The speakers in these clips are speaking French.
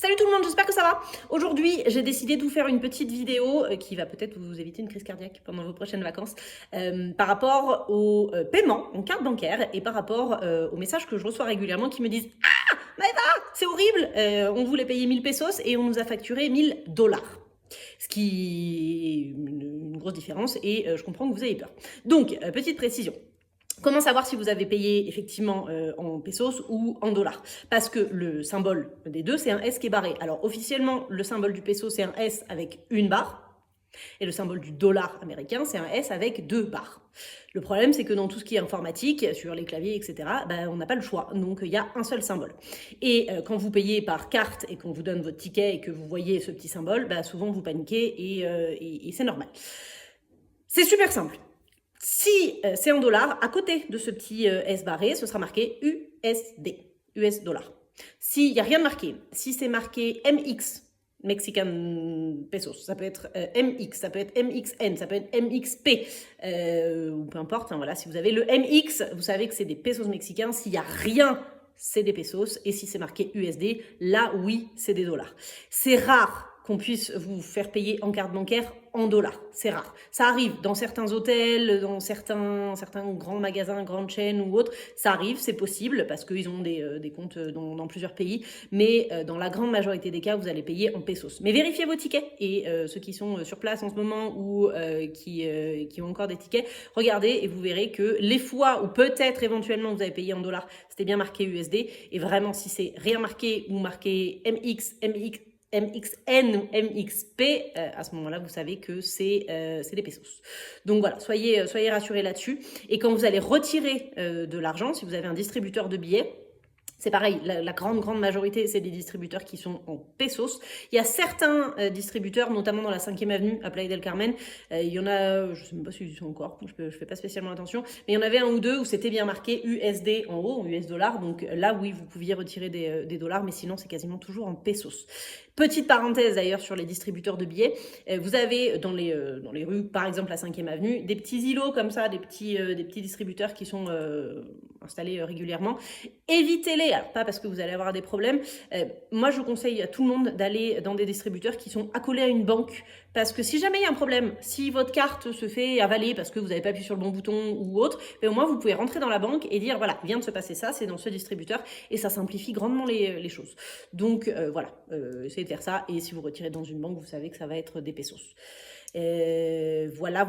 Salut tout le monde, j'espère que ça va. Aujourd'hui, j'ai décidé de vous faire une petite vidéo qui va peut-être vous éviter une crise cardiaque pendant vos prochaines vacances par rapport au paiement en carte bancaire et par rapport aux messages que je reçois régulièrement qui me disent « Ah, Maëva, c'est horrible, on voulait payer 1000 pesos et on nous a facturé 1000 dollars ». Ce qui est une grosse différence et je comprends que vous ayez peur. Donc, petite précision. Comment savoir si vous avez payé effectivement en pesos ou en dollars? Parce que le symbole des deux, c'est un S qui est barré. Alors officiellement, le symbole du peso, c'est un S avec une barre. Et le symbole du dollar américain, c'est un S avec 2 barres. Le problème, c'est que dans tout ce qui est informatique, sur les claviers, etc., on n'a pas le choix. Donc, il y a un seul symbole. Et quand vous payez par carte et qu'on vous donne votre ticket et que vous voyez ce petit symbole, souvent vous paniquez et c'est normal. C'est super simple. Si c'est en dollars, à côté de ce petit S barré, ce sera marqué USD, US dollar. S'il n'y a rien de marqué, si c'est marqué MX, Mexican pesos, ça peut être MX, ça peut être MXN, ça peut être MXP, ou peu importe, hein, voilà, si vous avez le MX, vous savez que c'est des pesos mexicains. S'il n'y a rien, c'est des pesos, et si c'est marqué USD, là oui, c'est des dollars. C'est rare qu'on puisse vous faire payer en carte bancaire en dollars. C'est rare. Ça arrive dans certains hôtels, dans certains grands magasins, grandes chaînes ou autres. Ça arrive, c'est possible parce qu'ils ont des comptes dans plusieurs pays. Mais dans la grande majorité des cas, vous allez payer en pesos. Mais vérifiez vos tickets. Et ceux qui sont sur place en ce moment ou qui ont encore des tickets, regardez et vous verrez que les fois où peut-être éventuellement vous avez payé en dollars, c'était bien marqué USD. Et vraiment, si c'est rien marqué ou marqué MX, MXN ou MXP, à ce moment-là, vous savez que c'est des pesos. Donc voilà, soyez rassurés là-dessus. Et quand vous allez retirer de l'argent, si vous avez un distributeur de billets, c'est pareil, la grande majorité, c'est des distributeurs qui sont en pesos. Il y a certains distributeurs, notamment dans la 5e avenue, à Playa del Carmen. Il y en a, je ne sais même pas s'ils y sont encore, je fais pas spécialement attention. Mais il y en avait un ou deux où c'était bien marqué USD en haut, US dollars. Donc là, oui, vous pouviez retirer des dollars, mais sinon, c'est quasiment toujours en pesos. Petite parenthèse d'ailleurs sur les distributeurs de billets. Vous avez dans les rues, par exemple la 5e avenue, des petits îlots comme ça, des petits distributeurs qui sont installés régulièrement. Évitez-les, alors pas parce que vous allez avoir des problèmes. Moi, je conseille à tout le monde d'aller dans des distributeurs qui sont accolés à une banque. Parce que si jamais il y a un problème, si votre carte se fait avaler parce que vous n'avez pas appuyé sur le bon bouton ou autre, au moins vous pouvez rentrer dans la banque et dire voilà, vient de se passer ça, c'est dans ce distributeur et ça simplifie grandement les choses. Donc voilà, essayez de faire ça et si vous retirez dans une banque, vous savez que ça va être des pesos. Voilà.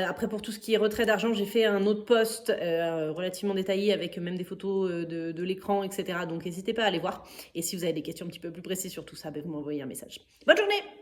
Après, pour tout ce qui est retrait d'argent, j'ai fait un autre post relativement détaillé avec même des photos de l'écran, etc. Donc, n'hésitez pas à aller voir. Et si vous avez des questions un petit peu plus précises sur tout ça, vous m'envoyez un message. Bonne journée!